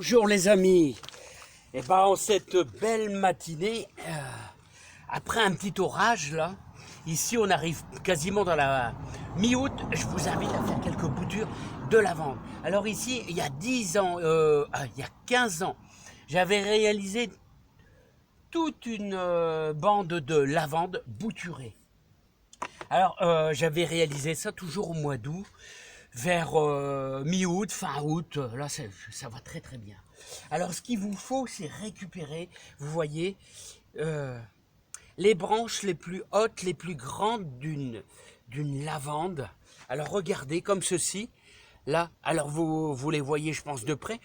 Bonjour les amis. Et ben en cette belle matinée, après un petit orage là, ici on arrive quasiment dans la mi-août, je vous invite à faire quelques boutures de lavande. Alors ici, il y a 10 ans, il y a 15 ans, j'avais réalisé toute une bande de lavande bouturée. Alors j'avais réalisé ça toujours au mois d'août, vers mi-août, fin août, là ça va très très bien. Alors ce qu'il vous faut, c'est récupérer, vous voyez, les branches les plus hautes, les plus grandes d'une lavande. Alors regardez comme ceci. Là, alors vous les voyez, je pense, de près.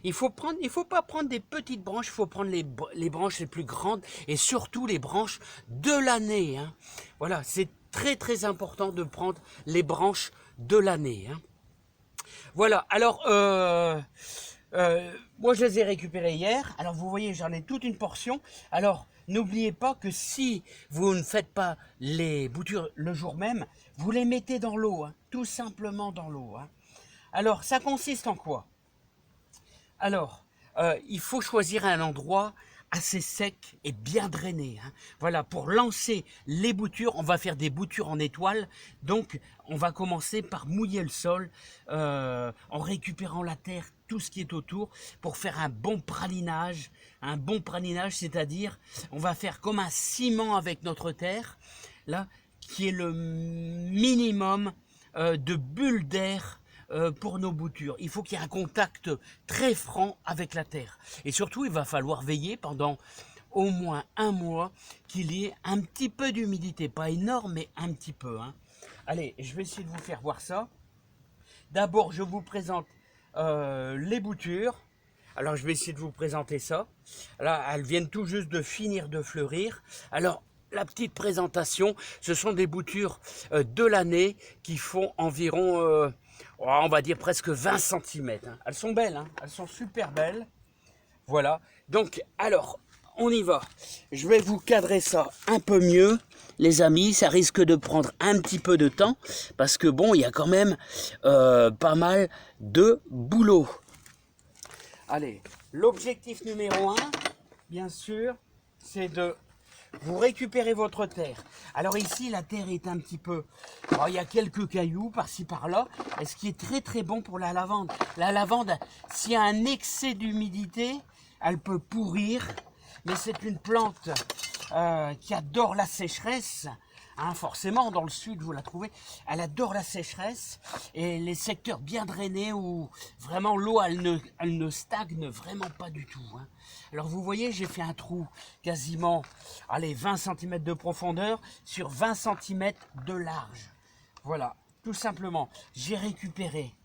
Il faut pas prendre des petites branches, il faut prendre les branches les plus grandes et surtout les branches de l'année. Hein. Voilà, c'est très très important de prendre les branches de l'année. Hein. Voilà, alors moi je les ai récupérées hier. Alors vous voyez, j'en ai toute une portion. Alors n'oubliez pas que si vous ne faites pas les boutures le jour même, vous les mettez dans l'eau, hein, tout simplement dans l'eau. Hein. Alors, ça consiste en quoi? Alors, il faut choisir un endroit assez sec et bien drainé. Hein. Voilà, pour lancer les boutures, on va faire des boutures en étoile. Donc, on va commencer par mouiller le sol en récupérant la terre, tout ce qui est autour, pour faire un bon pralinage. Un bon pralinage, c'est-à-dire, on va faire comme un ciment avec notre terre, là, qui est le minimum de bulles d'air pour nos boutures. Il faut qu'il y ait un contact très franc avec la terre. Et surtout, il va falloir veiller pendant au moins un mois qu'il y ait un petit peu d'humidité. Pas énorme, mais un petit peu. Hein. Allez, je vais essayer de vous faire voir ça. D'abord, je vous présente les boutures. Alors, je vais essayer de vous présenter ça. Là, elles viennent tout juste de finir de fleurir. Alors, la petite présentation, ce sont des boutures de l'année qui font environ, on va dire presque 20 cm. Hein. Elles sont belles, hein, elles sont super belles. Voilà, donc alors, on y va. Je vais vous cadrer ça un peu mieux, les amis. Ça risque de prendre un petit peu de temps, parce que bon, il y a quand même pas mal de boulot. Allez, l'objectif numéro 1, bien sûr, c'est de vous récupérer votre terre. Alors ici, la terre est un petit peu... Alors, il y a quelques cailloux par-ci par-là, et ce qui est très très bon pour la lavande. La lavande, s'il y a un excès d'humidité, elle peut pourrir, mais c'est une plante qui adore la sécheresse. Hein, forcément, dans le sud, vous la trouvez. Elle adore la sécheresse et les secteurs bien drainés où vraiment l'eau, elle ne stagne vraiment pas du tout. Hein. Alors, vous voyez, j'ai fait un trou quasiment, allez, 20 cm de profondeur sur 20 cm de large. Voilà, tout simplement, j'ai récupéré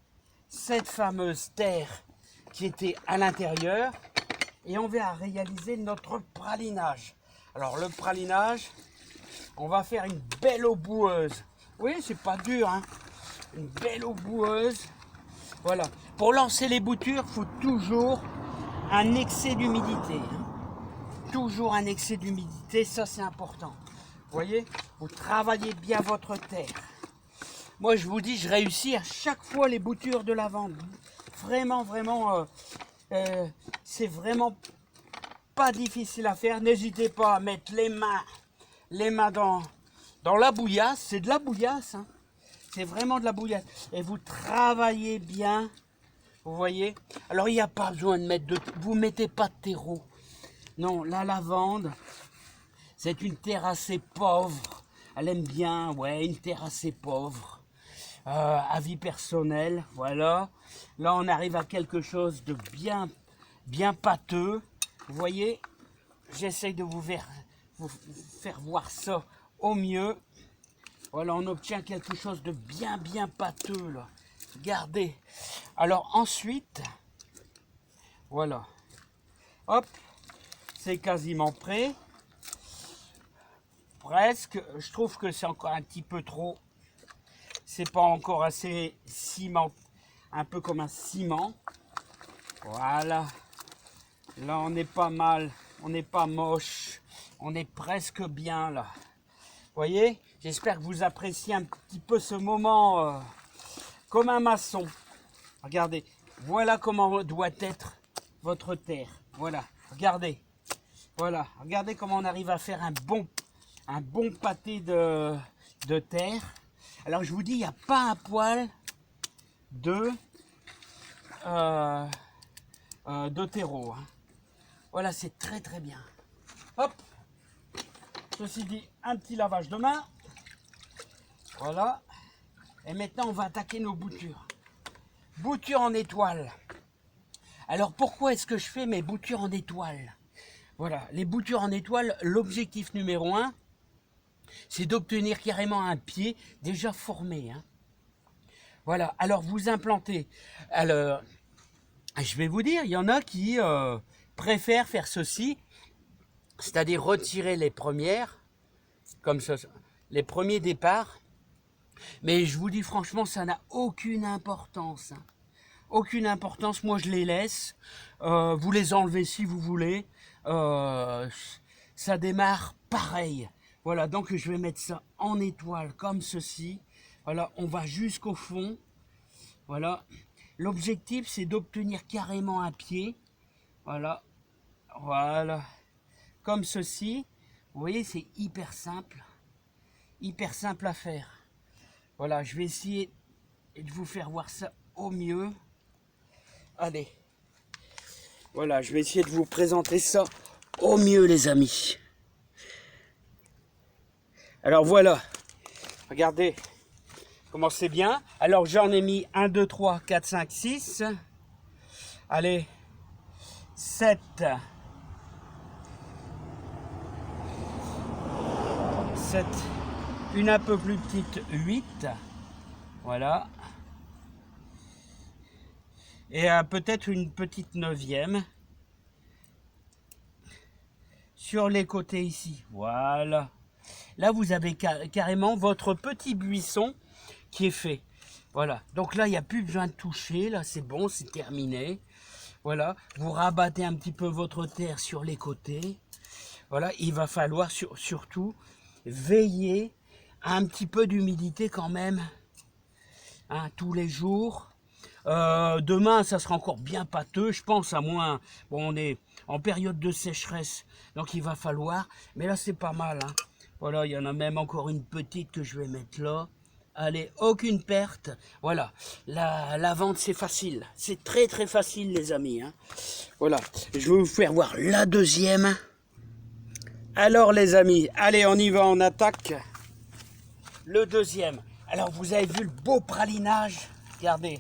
cette fameuse terre qui était à l'intérieur et on va réaliser notre pralinage. Alors, le pralinage... On va faire une belle eau boueuse. Oui, c'est pas dur, hein. Une belle eau boueuse. Voilà. Pour lancer les boutures, il faut toujours un excès d'humidité. Toujours un excès d'humidité, ça c'est important. Vous voyez, vous travaillez bien votre terre. Moi, je vous dis, je réussis à chaque fois les boutures de lavande. Vraiment, vraiment, c'est vraiment pas difficile à faire. N'hésitez pas à mettre les mains dans la bouillasse, c'est de la bouillasse, hein. C'est vraiment de la bouillasse. Et vous travaillez bien, vous voyez. Alors il n'y a pas besoin de mettre vous mettez pas de terreau. Non, la lavande, c'est une terre assez pauvre. Elle aime bien, ouais, une terre assez pauvre. Avis personnel, voilà. Là on arrive à quelque chose de bien pâteux. Vous voyez, j'essaye de vous faire voir ça au mieux. Voilà, on obtient quelque chose de bien pâteux là. Regardez. Alors ensuite, voilà. Hop, c'est quasiment prêt. Presque. Je trouve que c'est encore un petit peu trop. C'est pas encore assez ciment, un peu comme un ciment. Voilà. Là, on est pas mal. On n'est pas moche. On est presque bien là. Vous voyez, j'espère que vous appréciez un petit peu ce moment comme un maçon. Regardez, voilà comment doit être votre terre. Voilà, regardez. Voilà, regardez comment on arrive à faire un bon pâté de terre. Alors je vous dis, il n'y a pas un poil de terreau. Hein. Voilà, c'est très très bien. Hop. Ceci dit, un petit lavage de main. Voilà. Et maintenant, on va attaquer nos boutures. Boutures en étoile. Alors, pourquoi est-ce que je fais mes boutures en étoile? Voilà, les boutures en étoile, l'objectif numéro 1, c'est d'obtenir carrément un pied déjà formé. Hein. Voilà, alors vous implantez. Alors, je vais vous dire, il y en a qui préfèrent faire ceci, c'est-à-dire retirer les premières, comme ça, les premiers départs. Mais je vous dis franchement, ça n'a aucune importance. Hein. Aucune importance, moi je les laisse. Vous les enlevez si vous voulez. Ça démarre pareil. Voilà, donc je vais mettre ça en étoile comme ceci. Voilà, on va jusqu'au fond. Voilà. L'objectif, c'est d'obtenir carrément un pied. Voilà. Voilà. Comme ceci. Vous voyez, c'est hyper simple. Hyper simple à faire. Voilà, je vais essayer de vous faire voir ça au mieux. Allez. Voilà, je vais essayer de vous présenter ça au mieux, les amis. Alors voilà. Regardez comment c'est bien. Alors j'en ai mis 1, 2, 3, 4, 5, 6. Allez. 7. 7. Une un peu plus petite, 8. Voilà. Et peut-être une petite 9e. Sur les côtés ici. Voilà. Là, vous avez carrément votre petit buisson qui est fait. Voilà. Donc là, il n'y a plus besoin de toucher. Là, c'est bon, c'est terminé. Voilà. Vous rabattez un petit peu votre terre sur les côtés. Voilà. Il va falloir surtout veiller à un petit peu d'humidité quand même. Hein, tous les jours. Demain, ça sera encore bien pâteux, je pense, à moins. Bon, on est en période de sécheresse, donc il va falloir. Mais là, c'est pas mal. Hein. Voilà, il y en a même encore une petite que je vais mettre là. Allez, aucune perte. Voilà, la vente, c'est facile. C'est très, très facile, les amis. Hein. Voilà, je vais vous faire voir la deuxième. Alors, les amis, allez, on y va, on attaque. Le deuxième. Alors, vous avez vu le beau pralinage? Regardez.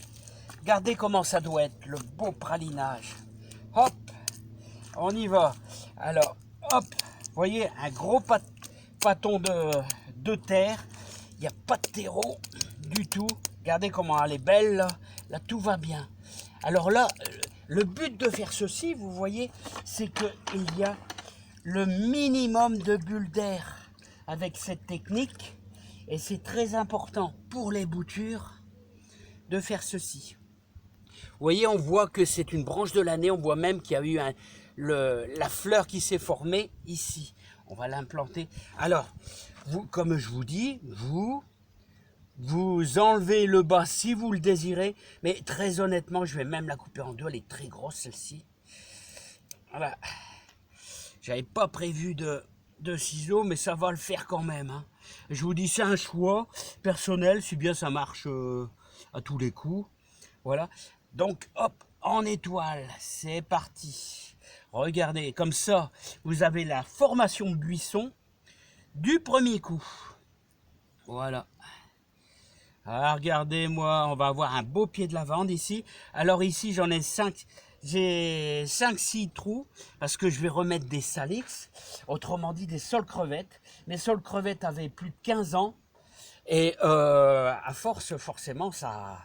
Regardez comment ça doit être, le beau pralinage. Hop, on y va. Alors, hop, vous voyez, un gros pâton de terre. Il n'y a pas de terreau du tout. Regardez comment elle est belle, là. Là, tout va bien. Alors là, le but de faire ceci, vous voyez, c'est qu'il y a le minimum de bulles d'air avec cette technique. Et c'est très important pour les boutures de faire ceci. Vous voyez, on voit que c'est une branche de l'année. On voit même qu'il y a eu la fleur qui s'est formée ici. On va l'implanter. Alors, vous, comme je vous dis, vous enlevez le bas si vous le désirez. Mais très honnêtement, je vais même la couper en deux. Elle est très grosse, celle-ci. Voilà. J'avais pas prévu de ciseaux, mais ça va le faire quand même. Hein. Je vous dis, c'est un choix personnel, si bien ça marche à tous les coups. Voilà. Donc, hop, en étoile, c'est parti. Regardez, comme ça, vous avez la formation buisson du premier coup. Voilà. Ah, regardez-moi, on va avoir un beau pied de lavande ici. Alors ici, j'en ai 5. J'ai 5-6 trous parce que je vais remettre des salix, autrement dit des sols crevettes. Mes sols crevettes avaient plus de 15 ans et à force, forcément, ça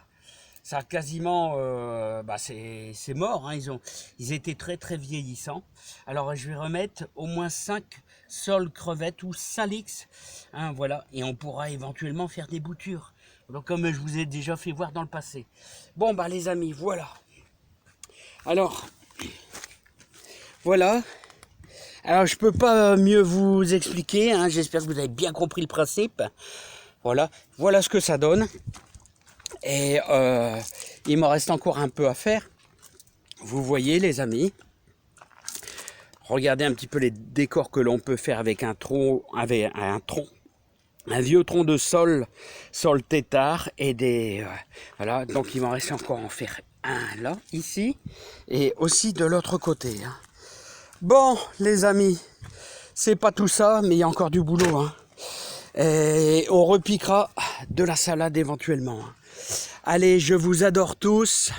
a quasiment, c'est mort. Hein, ils étaient très très vieillissants. Alors je vais remettre au moins 5 sols crevettes ou salix, hein, voilà, et on pourra éventuellement faire des boutures. Donc comme je vous ai déjà fait voir dans le passé. Bon bah les amis, voilà. Alors, voilà. Alors, je peux pas mieux vous expliquer. Hein. J'espère que vous avez bien compris le principe. Voilà. Voilà ce que ça donne. Et il m'en reste encore un peu à faire. vous voyez les amis, regardez un petit peu les décors que l'on peut faire avec un tronc, un vieux tronc de sol tétard et des voilà. Donc il m'en reste encore en faire un là, ici, et aussi de l'autre côté. Hein. Bon, les amis, c'est pas tout ça, mais il y a encore du boulot. Hein. Et on repiquera de la salade éventuellement. Hein. Allez, je vous adore tous.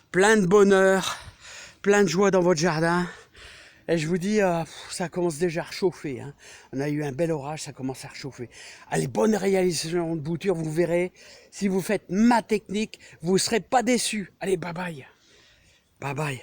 Plein de bonheur, plein de joie dans votre jardin. Et je vous dis, ça commence déjà à réchauffer. Hein. On a eu un bel orage, ça commence à réchauffer. Allez, bonne réalisation de bouture, vous verrez. Si vous faites ma technique, vous ne serez pas déçus. Allez, bye bye. Bye bye.